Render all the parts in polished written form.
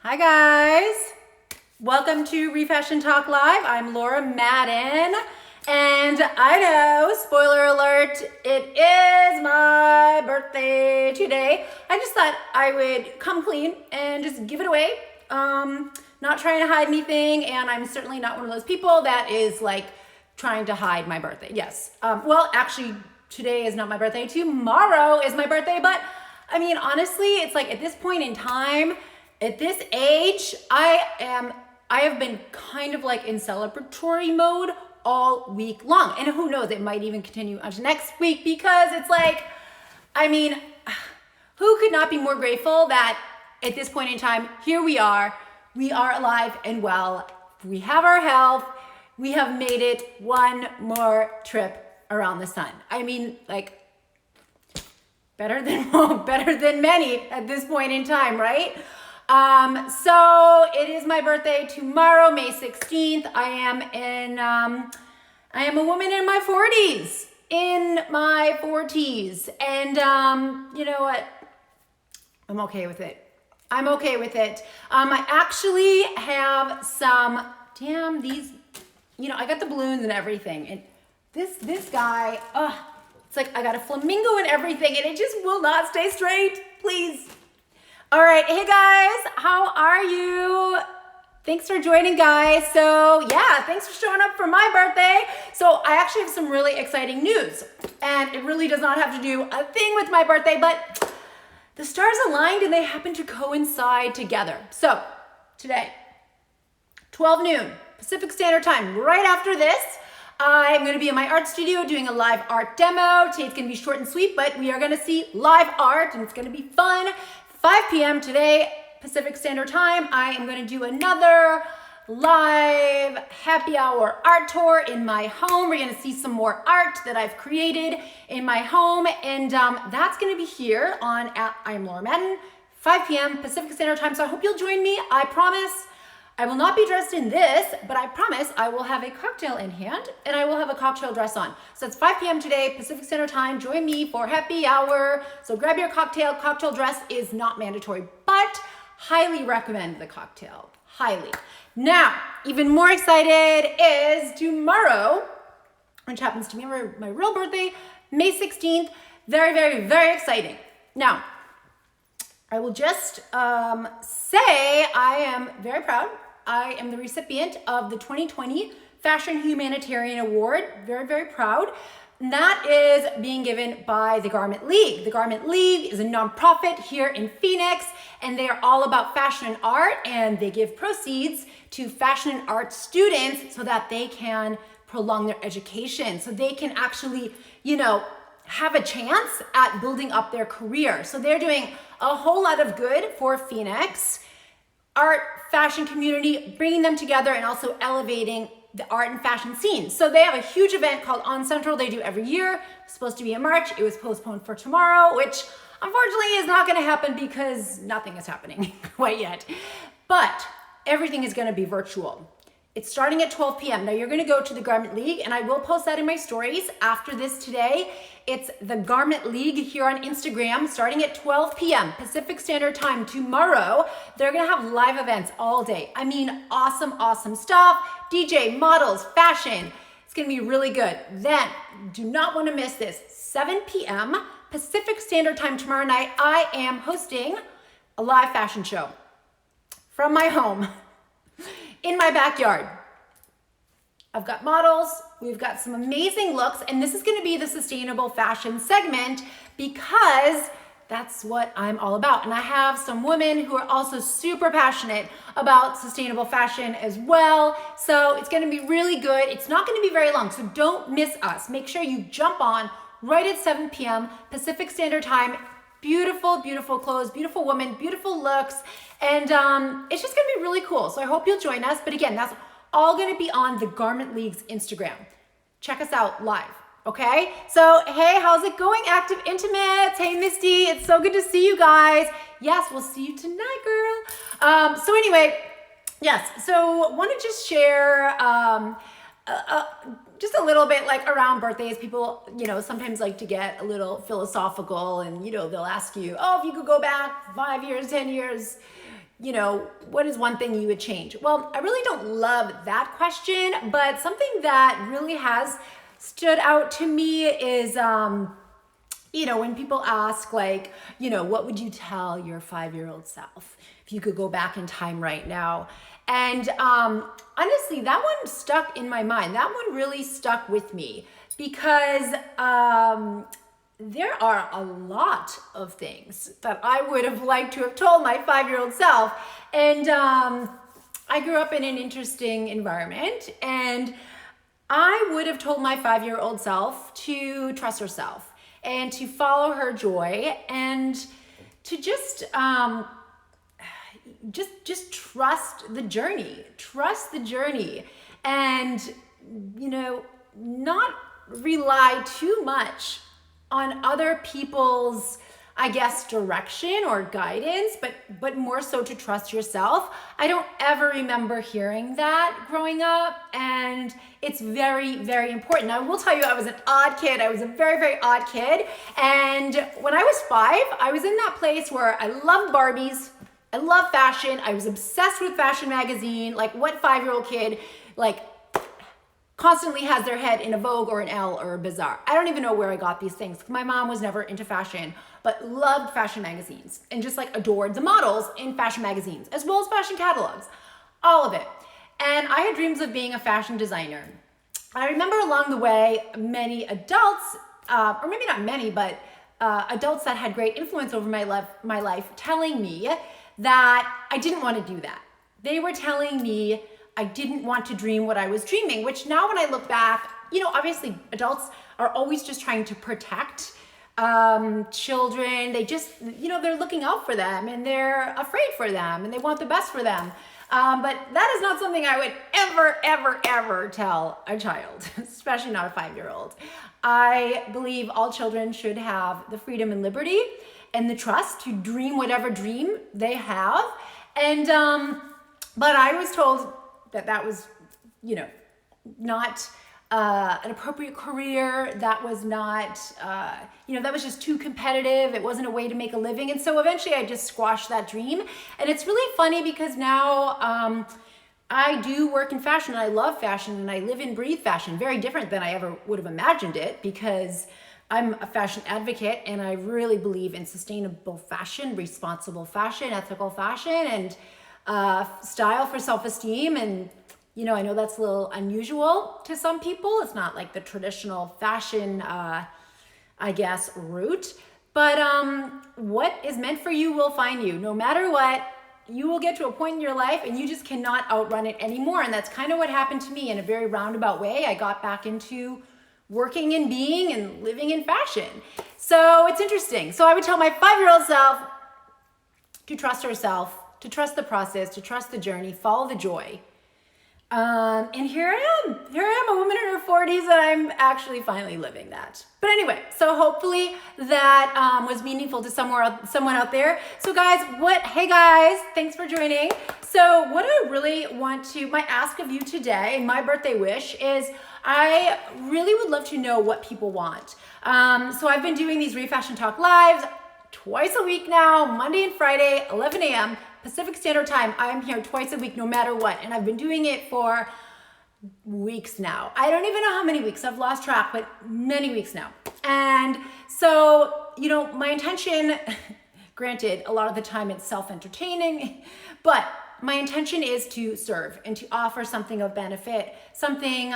Hi guys, welcome to ReFashionTalk Live. I'm Laura Madden, and I know, spoiler alert, it is my birthday today. I just thought I would come clean and just give it away. Not trying to hide anything, and I'm certainly not one of those people that is like trying to hide my birthday. Yes, well, actually, today is not my birthday. Tomorrow is my birthday, but I mean, honestly, it's like at this point in time, at this age, I have been kind of like in celebratory mode all week long. And who knows, it might even continue on to next week because it's like, I mean, who could not be more grateful that at this point in time, here we are alive and well, we have our health, we have made it one more trip around the sun. I mean, like, better than many at this point in time, right? So it is my birthday tomorrow, May 16th. I am a woman in my 40s. And you know what? I'm okay with it. I actually have some, I got the balloons and everything. And this guy, it's like I got a flamingo and everything, and it just will not stay straight. Please. All right, hey guys, how are you? Thanks for joining, guys. So yeah, thanks for showing up for my birthday. So I actually have some really exciting news, and it really does not have to do a thing with my birthday, but the stars aligned and they happen to coincide together. So today, 12 noon Pacific Standard Time, right after this, I'm going to be in my art studio doing a live art demo. Today's going to be short and sweet, but we are going to see live art and it's going to be fun. 5 p.m. today, Pacific Standard Time, I am going to do another live happy hour art tour in my home. We're going to see some more art that I've created in my home, and that's going to be here on I'm Laura Madden, 5 p.m. Pacific Standard Time. So I hope you'll join me. I promise I will not be dressed in this, but I promise I will have a cocktail in hand and I will have a cocktail dress on. So it's 5 p.m. today, Pacific Standard Time. Join me for happy hour. So grab your cocktail. Cocktail dress is not mandatory, but highly recommend the cocktail. Highly. Now, even more excited is tomorrow, which happens to be my real birthday, May 16th. Very, very, very exciting. Now, I will just say I am very proud. I am the recipient of the 2020 Fashion Humanitarian Award. Very, very proud. And that is being given by the Garment League. The Garment League is a nonprofit here in Phoenix, and they are all about fashion and art, and they give proceeds to fashion and art students so that they can prolong their education, so they can actually, have a chance at building up their career. So they're doing a whole lot of good for Phoenix art fashion community, bringing them together and also elevating the art and fashion scene. So they have a huge event called On Central they do every year. It's supposed to be in March. It was postponed for tomorrow, which unfortunately is not going to happen because nothing is happening quite yet. But everything is going to be virtual. It's starting at 12 p.m. Now you're going to go to the Garment League, and I will post that in my stories after this today. It's the Garment League here on Instagram, starting at 12 p.m. Pacific Standard Time tomorrow. They're going to have live events all day. I mean, awesome stuff. DJ, models, fashion. It's going to be really good. Then, do not want to miss this. 7 p.m. Pacific Standard Time tomorrow night, I am hosting a live fashion show from my home. In my backyard. I've got models, we've got some amazing looks, and this is gonna be the sustainable fashion segment because that's what I'm all about. And I have some women who are also super passionate about sustainable fashion as well. So it's gonna be really good. It's not gonna be very long, so don't miss us. Make sure you jump on right at 7 p.m. Pacific Standard Time. Beautiful, beautiful clothes, beautiful women, beautiful looks, and it's just gonna be really cool. So I hope you'll join us. But again, that's all gonna be on the Garment League's Instagram. Check us out live, okay? So hey, how's it going, Active Intimates? Hey, Misty, it's so good to see you guys. Yes, we'll see you tonight, girl. So anyway, yes, so want to just share just a little bit like around birthdays. People, sometimes like to get a little philosophical and, they'll ask you, oh, if you could go back 5 years, 10 years, what is one thing you would change? Well, I really don't love that question, but something that really has stood out to me is, when people ask like, what would you tell your 5-year-old self if you could go back in time right now? And honestly, that one stuck in my mind. That one really stuck with me because there are a lot of things that I would have liked to have told my 5-year-old self. And I grew up in an interesting environment, and I would have told my 5-year-old self to trust herself and to follow her joy and to just trust the journey, and not rely too much on other people's, I guess, direction or guidance, but more so to trust yourself. I don't ever remember hearing that growing up, and it's very, very important. I will tell you, I was an odd kid. I was a very, very odd kid. And when I was 5, I was in that place where I loved Barbies. I love fashion. I was obsessed with Fashion magazine. Like, what 5-year-old kid, constantly has their head in a Vogue or an Elle or a Bazaar? I don't even know where I got these things. My mom was never into fashion, but loved fashion magazines and just adored the models in fashion magazines, as well as fashion catalogs, all of it. And I had dreams of being a fashion designer. I remember along the way, many adults, or maybe not many, but adults that had great influence over my life telling me that I didn't want to do that. They were telling me I didn't want to dream what I was dreaming, which now when I look back, obviously adults are always just trying to protect children. They just, they're looking out for them and they're afraid for them and they want the best for them. But that is not something I would ever, ever, ever tell a child, especially not a 5-year-old. I believe all children should have the freedom and liberty and the trust to dream whatever dream they have. And, but I was told that was, not an appropriate career. That was not, that was just too competitive. It wasn't a way to make a living. And so eventually I just squashed that dream. And it's really funny because now I do work in fashion. I love fashion and I live and breathe fashion. Very different than I ever would have imagined it, because I'm a fashion advocate and I really believe in sustainable fashion, responsible fashion, ethical fashion, and style for self-esteem. And I know that's a little unusual to some people. It's not like the traditional fashion route, but what is meant for you will find you. No matter what, you will get to a point in your life and you just cannot outrun it anymore. And that's kind of what happened to me in a very roundabout way. I got back into working and being and living in fashion. So it's interesting. So I would tell my 5-year-old self to trust herself, to trust the process, to trust the journey, follow the joy. And here I am, a woman in her 40s, and I'm actually finally living that. But anyway, so hopefully that was meaningful to someone out there. So hey guys, thanks for joining. So what I really my ask of you today, my birthday wish, is I really would love to know what people want. So I've been doing these ReFashionTalk lives twice a week now, Monday and Friday, 11 a.m. Pacific Standard Time. I'm here twice a week, no matter what. And I've been doing it for weeks now. I don't even know how many weeks. I've lost track, but many weeks now. And so, my intention, granted, a lot of the time it's self-entertaining, but my intention is to serve and to offer something of benefit, something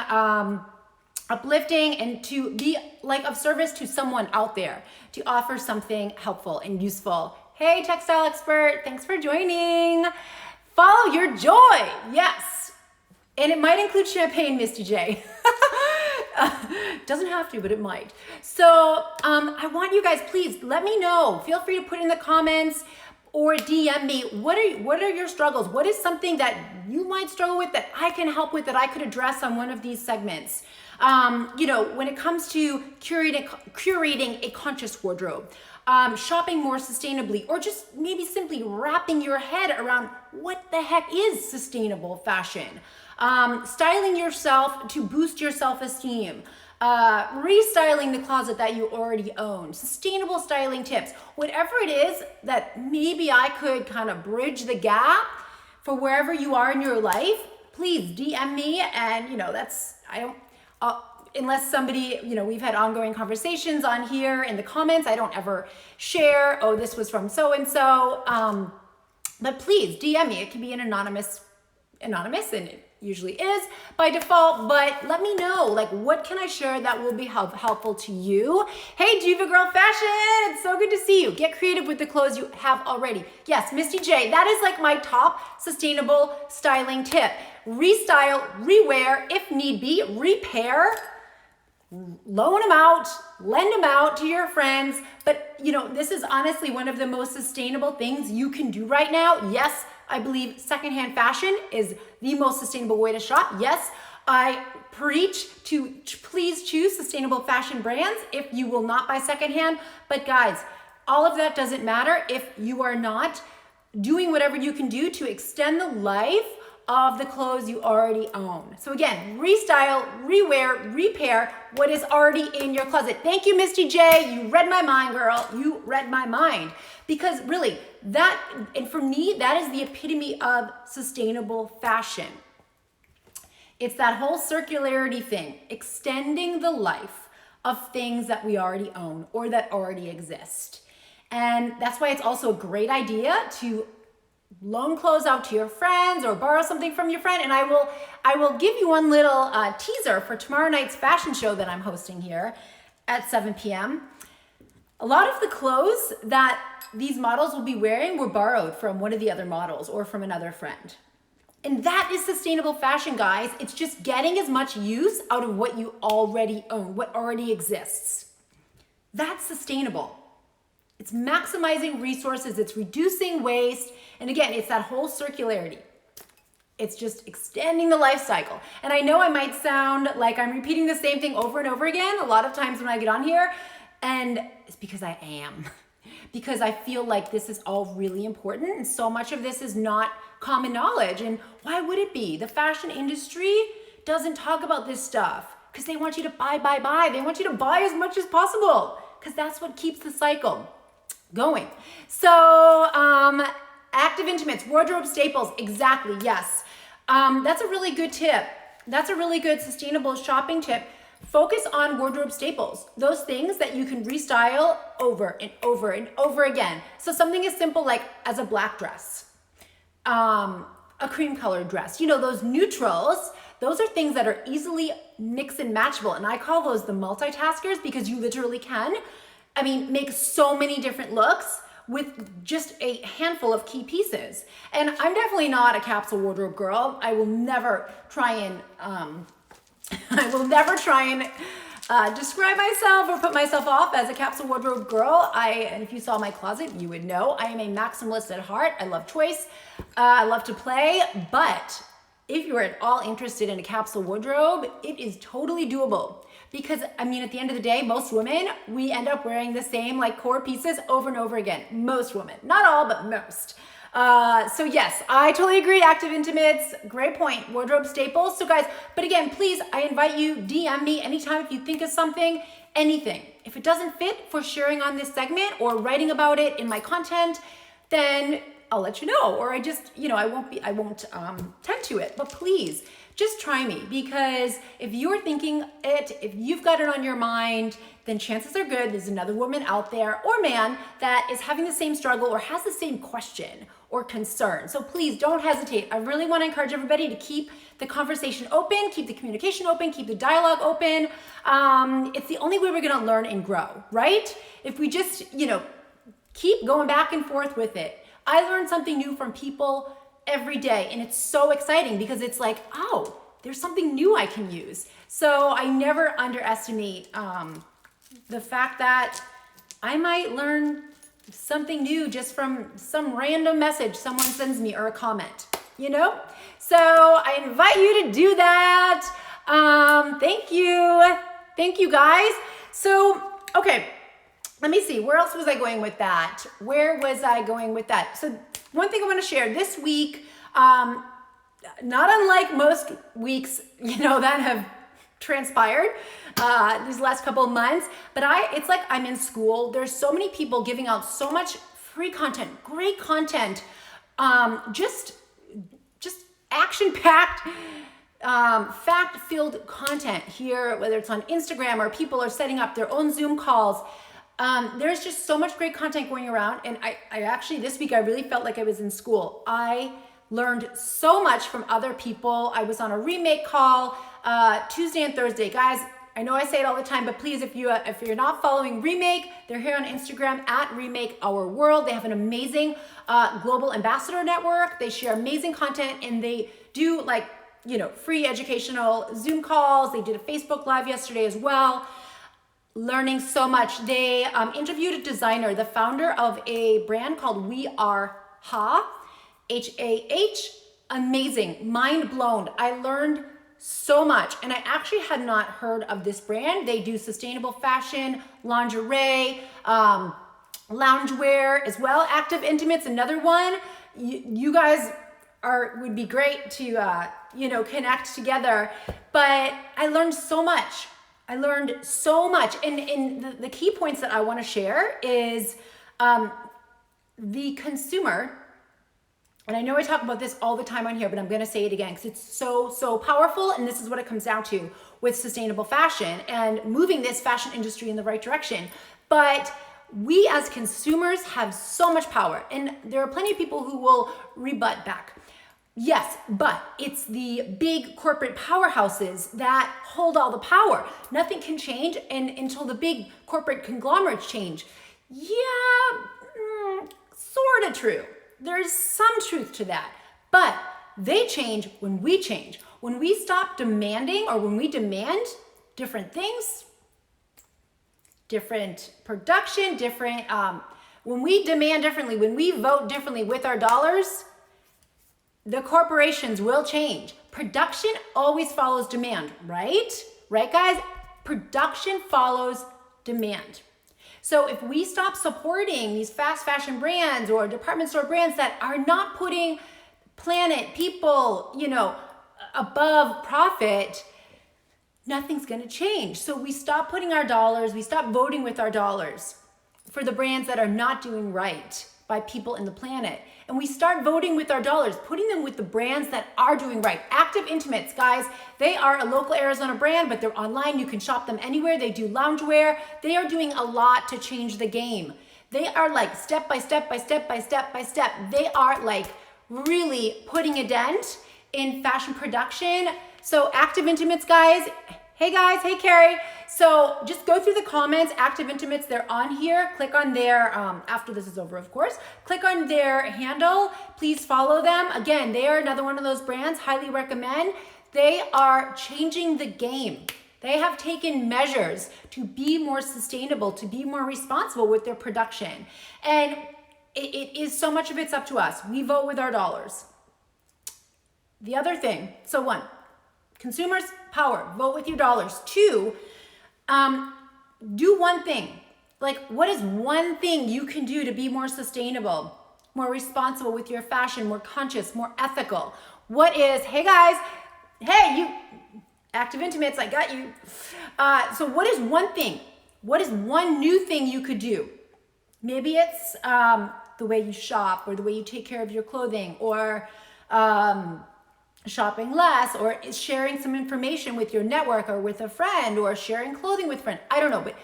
uplifting, and to be of service to someone out there, to offer something helpful and useful. Hey, textile expert, thanks for joining. Follow your joy, yes. And it might include champagne, Misty J. Doesn't have to, but it might. So I want you guys, please let me know. Feel free to put in the comments or DM me. What are your struggles? What is something that you might struggle with that I can help with, that I could address on one of these segments? When it comes to curating a conscious wardrobe, shopping more sustainably, or just maybe simply wrapping your head around what the heck is sustainable fashion, styling yourself to boost your self-esteem, restyling the closet that you already own, sustainable styling tips, whatever it is that maybe I could kind of bridge the gap for wherever you are in your life, please DM me. And unless somebody, we've had ongoing conversations on here in the comments, I don't ever share, oh, this was from so-and-so. But please DM me. It can be an anonymous, and it usually is by default, but let me know, like, what can I share that will be helpful to you? Hey, Diva Girl Fashion, it's so good to see you. Get creative with the clothes you have already. Yes, Misty J, that is like my top sustainable styling tip. Restyle, rewear, if need be, repair, loan them out, lend them out to your friends. But this is honestly one of the most sustainable things you can do right now. Yes, I believe secondhand fashion is the most sustainable way to shop. Yes, I preach to please choose sustainable fashion brands if you will not buy secondhand. But guys, all of that doesn't matter if you are not doing whatever you can do to extend the life of the clothes you already own. So again, restyle, rewear, repair what is already in your closet. Thank you, Misty J. You read my mind, girl. You read my mind. Because really, and for me, that is the epitome of sustainable fashion. It's that whole circularity thing, extending the life of things that we already own or that already exist. And that's why it's also a great idea to loan clothes out to your friends or borrow something from your friend. And I will give you one little teaser for tomorrow night's fashion show that I'm hosting here at 7 p.m. A lot of the clothes that these models will be wearing were borrowed from one of the other models or from another friend. And that is sustainable fashion, guys. It's just getting as much use out of what you already own, what already exists. That's sustainable. It's maximizing resources, it's reducing waste, and again, it's that whole circularity. It's just extending the life cycle. And I know I might sound like I'm repeating the same thing over and over again a lot of times when I get on here, and it's because I am. Because I feel like this is all really important, and so much of this is not common knowledge. And why would it be? The fashion industry doesn't talk about this stuff because they want you to buy. They want you to buy as much as possible because that's what keeps the cycle going. So active intimates, wardrobe staples, exactly, yes. That's a really good tip. That's a really good sustainable shopping tip. Focus on wardrobe staples, those things that you can restyle over and over and over again. So something as simple like as a black dress, a cream colored dress, those neutrals, those are things that are easily mix and matchable. And I call those the multitaskers because you literally can, make so many different looks with just a handful of key pieces. And I'm definitely not a capsule wardrobe girl. I will never try and describe myself or put myself off as a capsule wardrobe girl. And if you saw my closet, you would know I am a maximalist at heart. I love choice. I love to play. But if you are at all interested in a capsule wardrobe, it is totally doable. Because, at the end of the day, most women, we end up wearing the same core pieces over and over again. Most women. Not all, but most. So yes, I totally agree. Active intimates, great point. Wardrobe staples. So guys, but again, please, I invite you, DM me anytime if you think of something, anything. If it doesn't fit for sharing on this segment or writing about it in my content, then I'll let you know. Or I just, I won't tend to it. But please, just try me, because if you're thinking it, if you've got it on your mind, then chances are good there's another woman out there or man that is having the same struggle or has the same question or concern. So please don't hesitate. I really want to encourage everybody to keep the conversation open, keep the communication open, keep the dialogue open. It's the only way we're going to learn and grow, right? If we just, keep going back and forth with it. I learn something new from people every day, and it's so exciting because it's like, oh, there's something new I can use. So I never underestimate the fact that I might learn something new just from some random message someone sends me or a comment, So I invite you to do that. Thank you guys. So, okay, let me see, where else was I going with that? So one thing I want to share this week, not unlike most weeks, that have transpired these last couple of months. But it's like I'm in school. There's so many people giving out so much free content, great content, just action-packed, fact-filled content here, whether it's on Instagram or people are setting up their own Zoom calls. There's just so much great content going around. And I actually, this week, I really felt like I was in school. I learned so much from other people. I was on a remake call Tuesday and Thursday. Guys, I know I say it all the time, but please, if you're not following Remake, they're here on Instagram at Remake Our World. They have an amazing global ambassador network. They share amazing content, and they do free educational Zoom calls. They did a Facebook Live yesterday as well. Learning so much. They interviewed a designer, the founder of a brand called We Are Ha, H-A-H. Amazing, mind blown. I learned so much, and I actually had not heard of this brand. They do sustainable fashion, lingerie, loungewear as well. Active Intimates, another one. You guys would be great to connect together. But I learned so much. And the key points that I want to share is the consumer. And I know I talk about this all the time on here, but I'm going to say it again because it's so powerful. And this is what it comes down to with sustainable fashion and moving this fashion industry in the right direction. But we as consumers have so much power. And there are plenty of people who will rebut back. Yes, but it's the big corporate powerhouses that hold all the power. Nothing can change until the big corporate conglomerates change. Yeah, sort of true. There's some truth to that, but they change when we change. When we stop demanding, or when we demand different things, different production, when we demand differently, when we vote differently with our dollars, the corporations will change. Production always follows demand, right? Right, guys? Production follows demand. So if we stop supporting these fast fashion brands or department store brands that are not putting planet, people, above profit, nothing's going to change. So we stop putting our dollars, we stop voting with our dollars for the brands that are not doing right by people in the planet. And we start voting with our dollars, putting them with the brands that are doing right. Active Intimates, guys, they are a local Arizona brand, but they're online. You can shop them anywhere. They do loungewear. They are doing a lot to change the game. They are like step by step by step by step by step. They are like really putting a dent in fashion production. So Active Intimates, guys, hey Carrie. So just go through the comments, Active Intimates, they're on here. Click on their, after this is over, of course, click on their handle. Please follow them. Again, they are another one of those brands, highly recommend. They are changing the game. They have taken measures to be more sustainable, to be more responsible with their production. And it is so much of it's up to us. We vote with our dollars. The other thing, so one, consumers, power, vote with your dollars. Two, do one thing. Like, what is one thing you can do to be more sustainable, more responsible with your fashion, more conscious, more ethical? What is, hey guys, hey, you, Active Intimates, I got you. So what is one thing? What is one new thing you could do? Maybe it's the way you shop, or the way you take care of your clothing, or shopping less, or sharing some information with your network or with a friend, or sharing clothing with a friend. I don't know, but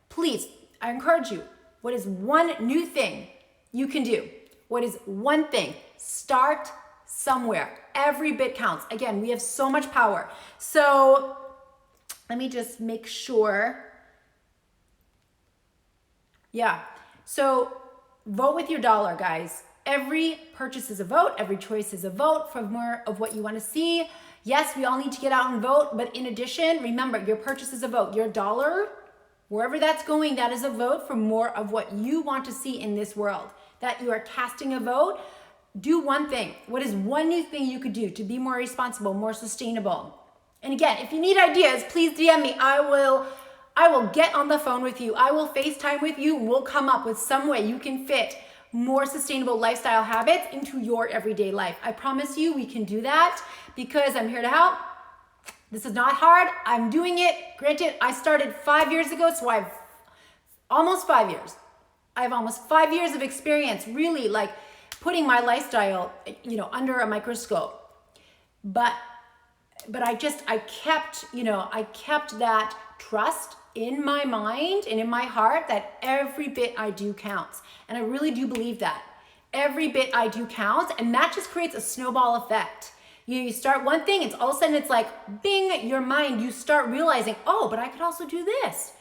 please, I encourage you, what is one new thing you can do? What is one thing? Start somewhere. Every bit counts. Again, we have so much power. So let me just make sure. Yeah. So vote with your dollar, guys. Every purchase is a vote. Every choice is a vote for more of what you want to see. Yes, we all need to get out and vote. But in addition, remember, your purchase is a vote. Your dollar, wherever that's going, that is a vote for more of what you want to see in this world. That you are casting a vote. Do one thing. What is one new thing you could do to be more responsible, more sustainable? And again, if you need ideas, please DM me. I will get on the phone with you. I will FaceTime with you, and we'll come up with some way you can fit more sustainable lifestyle habits into your everyday life. I promise you we can do that, because I'm here to help. This is not hard. I'm doing it. Granted, I started 5 years ago, so I have almost 5 years. I have almost 5 years of experience really like putting my lifestyle, under a microscope. But I kept that trust in my mind and in my heart that every bit I do counts. And I really do believe that. Every bit I do counts, and that just creates a snowball effect. You start one thing, it's all of a sudden it's like, bing, your mind, you start realizing, oh, but I could also do this.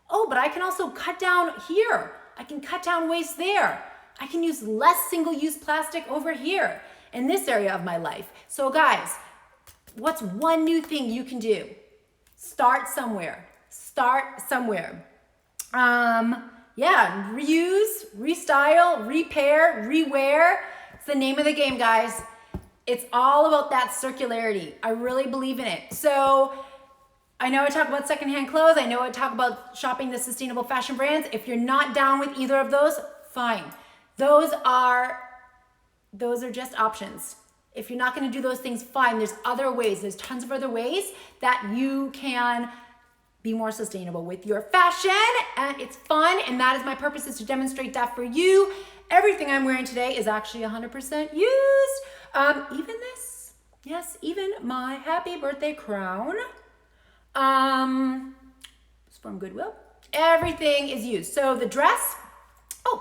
Oh, but I can also cut down here. I can cut down waste there. I can use less single-use plastic over here in this area of my life. So guys, what's one new thing you can do? Start somewhere. Start somewhere. Reuse, restyle, repair, rewear. It's the name of the game, guys. It's all about that circularity. I really believe in it. So I know I talk about secondhand clothes. I know I talk about shopping the sustainable fashion brands. If you're not down with either of those, fine. Those are just options. If you're not going to do those things, fine. There's other ways. There's tons of other ways that you can be more sustainable with your fashion, and it's fun, and that is my purpose, is to demonstrate that for you. Everything I'm wearing today is actually 100% used. Even this, yes, even my happy birthday crown, it's from Goodwill. Everything is used. So the dress,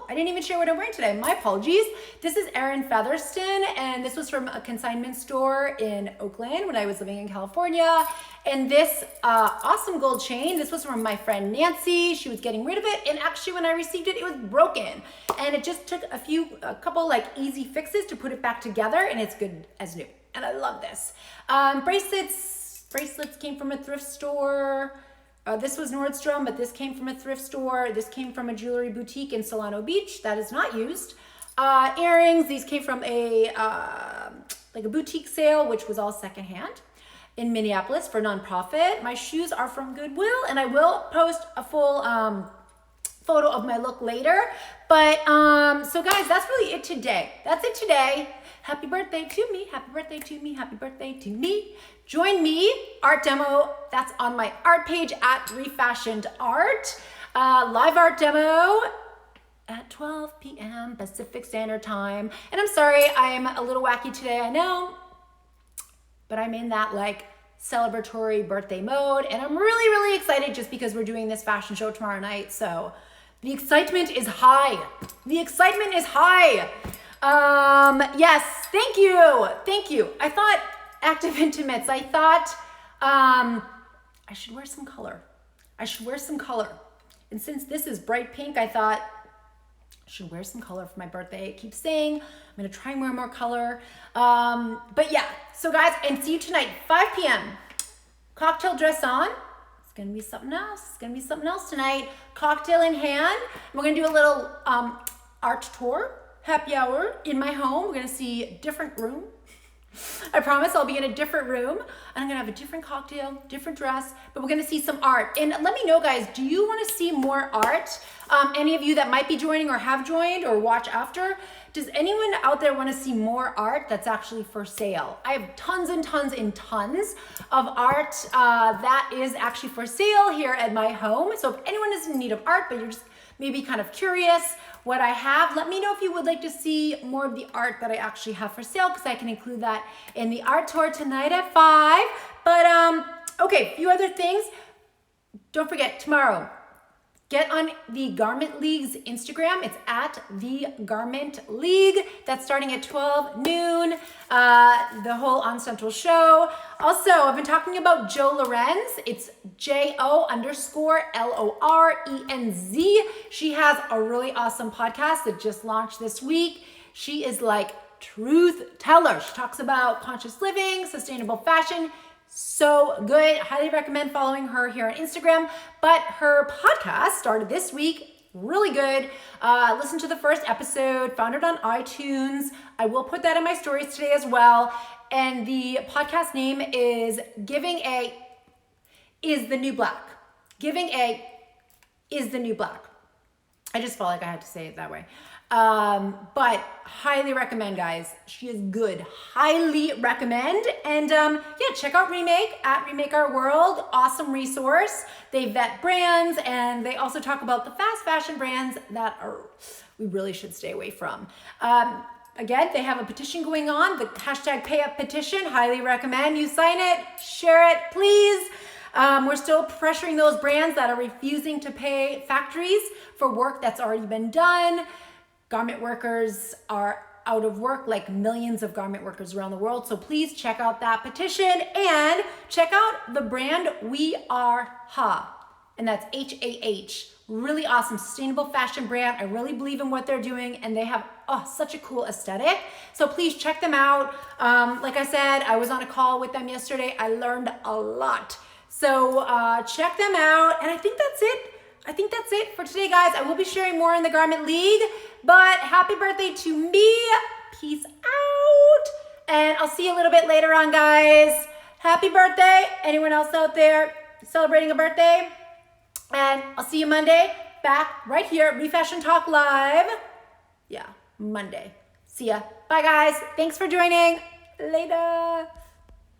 I didn't even share what I'm wearing today. My apologies. This is Erin Featherston, and this was from a consignment store in Oakland when I was living in California. And this awesome gold chain, this was from my friend Nancy. She was getting rid of it, and actually when I received it, it was broken. And it just took a couple like easy fixes to put it back together, and it's good as new. And I love this. Bracelets came from a thrift store. This was Nordstrom, but this came from a thrift store. This came from a jewelry boutique in Solano Beach that is not used. Earrings, these came from a boutique sale, which was all secondhand in Minneapolis for nonprofit. My shoes are from Goodwill, and I will post a full photo of my look later. But so guys, that's really it today. That's it today. Happy birthday to me. Happy birthday to me. Happy birthday to me. Join me, art demo. That's on my art page at ReFashionTalk. Live art demo at 12 p.m. Pacific Standard Time. And I'm sorry, I'm a little wacky today, I know, but I'm in that like celebratory birthday mode, and I'm really, really excited just because we're doing this fashion show tomorrow night. So the excitement is high. The excitement is high. Yes, thank you. Thank you. I thought active intimates, I thought I should wear some color. I should wear some color. And since this is bright pink, I thought I should wear some color for my birthday. I keep saying I'm gonna try and wear more color. But yeah, so guys, and see you tonight, 5 p.m. Cocktail dress on. It's gonna be something else. It's gonna be something else tonight. Cocktail in hand. We're gonna do a little art tour, happy hour in my home. We're gonna see a different room. I promise I'll be in a different room, and I'm gonna have a different cocktail, different dress, but we're gonna see some art. And let me know, guys, do you wanna see more art? Any of you that might be joining or have joined or watch after, does anyone out there wanna see more art that's actually for sale? I have tons and tons and tons of art that is actually for sale here at my home. So if anyone is in need of art, but you're just maybe kind of curious what I have, let me know if you would like to see more of the art that I actually have for sale, because I can include that in the art tour tonight at 5. But okay, a few other things. Don't forget, tomorrow, get on the Garment League's Instagram. It's at the Garment League. That's starting at 12 noon, the whole On Central show. Also, I've been talking about Jo Lorenz. It's JO_LORENZ. She has a really awesome podcast that just launched this week. She is like truth teller. She talks about conscious living, sustainable fashion. So good. Highly recommend following her here on Instagram. But her podcast started this week. Really good. Listen to the first episode. Found it on iTunes. I will put that in my stories today as well. And the podcast name is Giving A is the New Black. Giving A is the New Black. I just felt like I had to say it that way. But highly recommend, guys. She is good. Highly recommend. And yeah, check out Remake at Remake Our World. Awesome resource. They vet brands, and they also talk about the fast fashion brands that we really should stay away from. Again, they have a petition going on, the hashtag #PayUp petition. Highly recommend you sign it, share it, please. We're still pressuring those brands that are refusing to pay factories for work that's already been done. Garment workers are out of work, like millions of garment workers around the world. So please check out that petition and check out the brand We Are Ha. And that's HAH. Really awesome, sustainable fashion brand. I really believe in what they're doing, and they have such a cool aesthetic. So please check them out. Like I said, I was on a call with them yesterday. I learned a lot. So check them out. And I think that's it for today, guys. I will be sharing more in the Garment League, but happy birthday to me. Peace out. And I'll see you a little bit later on, guys. Happy birthday. Anyone else out there celebrating a birthday? And I'll see you Monday back right here at ReFashionTalk Live. Yeah, Monday. See ya. Bye, guys. Thanks for joining. Later.